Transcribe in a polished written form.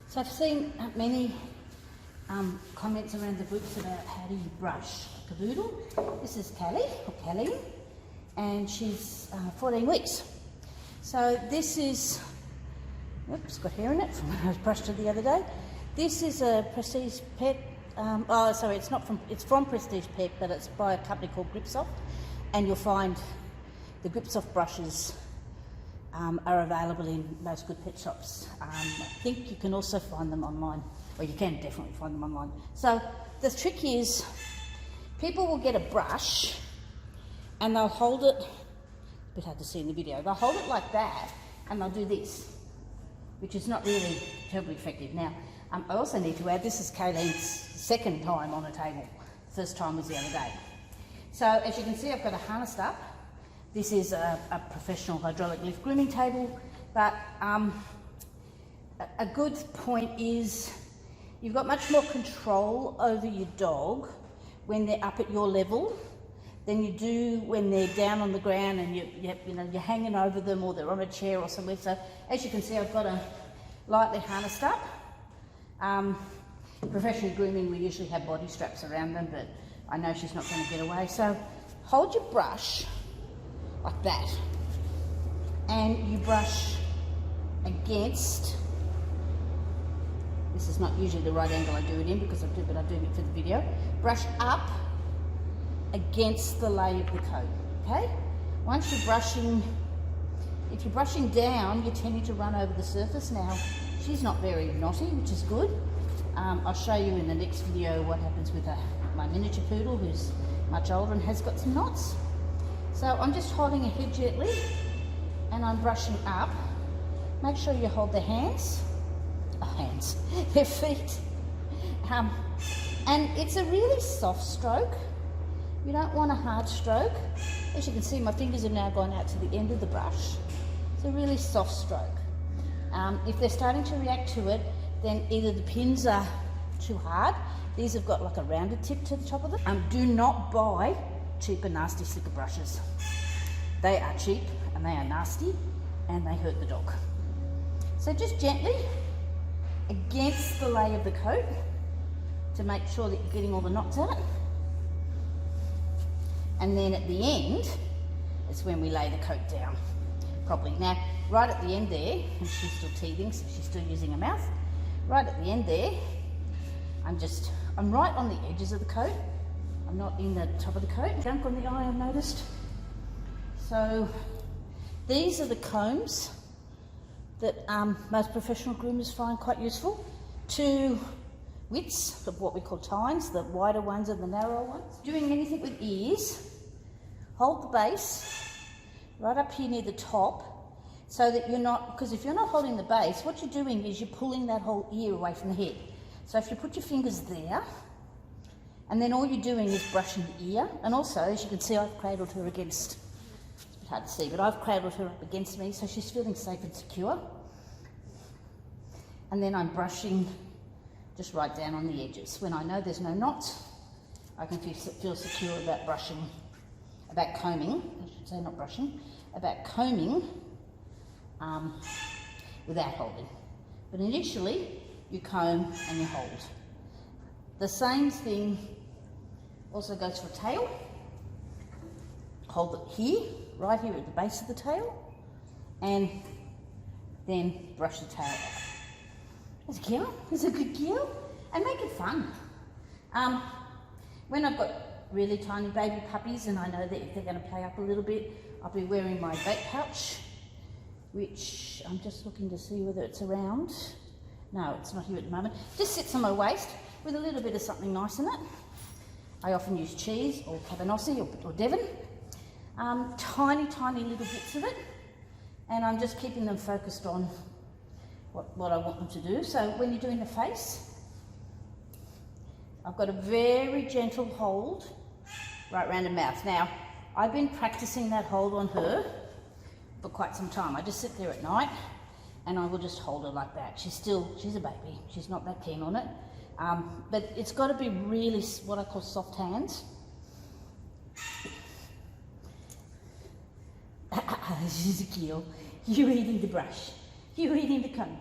So I've seen many comments around the groups about how do you brush a cavoodle. This is Cailin, and she's 14 weeks. So this is, oops, got hair in it from when I brushed her the other day. This is a Prestige Pet. It's from Prestige Pet, but it's by a company called Gripsoft, and you'll find the Gripsoft brushes are available in most good pet shops. I think you can also find them online, or you can definitely find them online. So the trick is, people will get a brush and they'll hold it, a bit hard to see in the video, they'll hold it like that and they'll do this, which is not really terribly effective. Now, I also need to add, this is Cailin's second time on a table. First time was the other day. So as you can see, I've got it harnessed up. This is a professional hydraulic lift grooming table, but a good point is you've got much more control over your dog when they're up at your level than you do when they're down on the ground and you're hanging over them, or they're on a chair or somewhere. So as you can see, I've got her lightly harnessed up. Professional grooming, we usually have body straps around them, but I know she's not going to get away. So hold your brush like that, and you brush against, this is not usually the right angle I do it in because I'm doing it for the video, brush up against the lay of the coat, okay? Once you're brushing, if you're brushing down, you're tending to run over the surface. Now, she's not very knotty, which is good. I'll show you in the next video what happens with my miniature poodle, who's much older and has got some knots. So I'm just holding her head gently and I'm brushing up. Make sure you hold their their feet. And it's a really soft stroke. You don't want a hard stroke. As you can see, my fingers have now gone out to the end of the brush. It's a really soft stroke. If they're starting to react to it, then either the pins are too hard. These have got like a rounded tip to the top of them. Do not buy cheap and nasty slicker brushes. They are cheap and they are nasty and they hurt the dog. So just gently against the lay of the coat to make sure that you're getting all the knots out. And then at the end, it's when we lay the coat down properly. Now, right at the end there, and she's still teething, so she's still using her mouth. Right at the end there, I'm right on the edges of the coat. I'm not in the top of the coat. Junk on the eye, I've noticed. So these are the combs that most professional groomers find quite useful. 2 widths of what we call tines, the wider ones and the narrower ones. Doing anything with ears, hold the base right up here near the top, so that you're not, because if you're not holding the base, what you're doing is you're pulling that whole ear away from the head. So if you put your fingers there, and then all you're doing is brushing the ear, and also, as you can see, I've cradled her against, it's a bit hard to see, but I've cradled her up against me, so she's feeling safe and secure. And then I'm brushing just right down on the edges. When I know there's no knots, I can feel secure about combing, I should say, not brushing, about combing without holding. But initially, you comb and you hold. The same thing also goes for tail. Hold it here, right here at the base of the tail, and then brush the tail out. There's a girl, there's a good girl, and make it fun. When I've got really tiny baby puppies and I know that if they're going to play up a little bit, I'll be wearing my vape pouch, which I'm just looking to see whether it's around. No, it's not here at the moment. Just sits on my waist with a little bit of something nice in it. I often use cheese or cabanossi or Devon. Tiny, tiny little bits of it. And I'm just keeping them focused on what I want them to do. So when you're doing the face, I've got a very gentle hold right around the mouth. Now, I've been practicing that hold on her for quite some time. I just sit there at night and I will just hold her like that. She's a baby. She's not that keen on it. But it's got to be really what I call soft hands. She's a girl. You eating the brush. You eating the comb.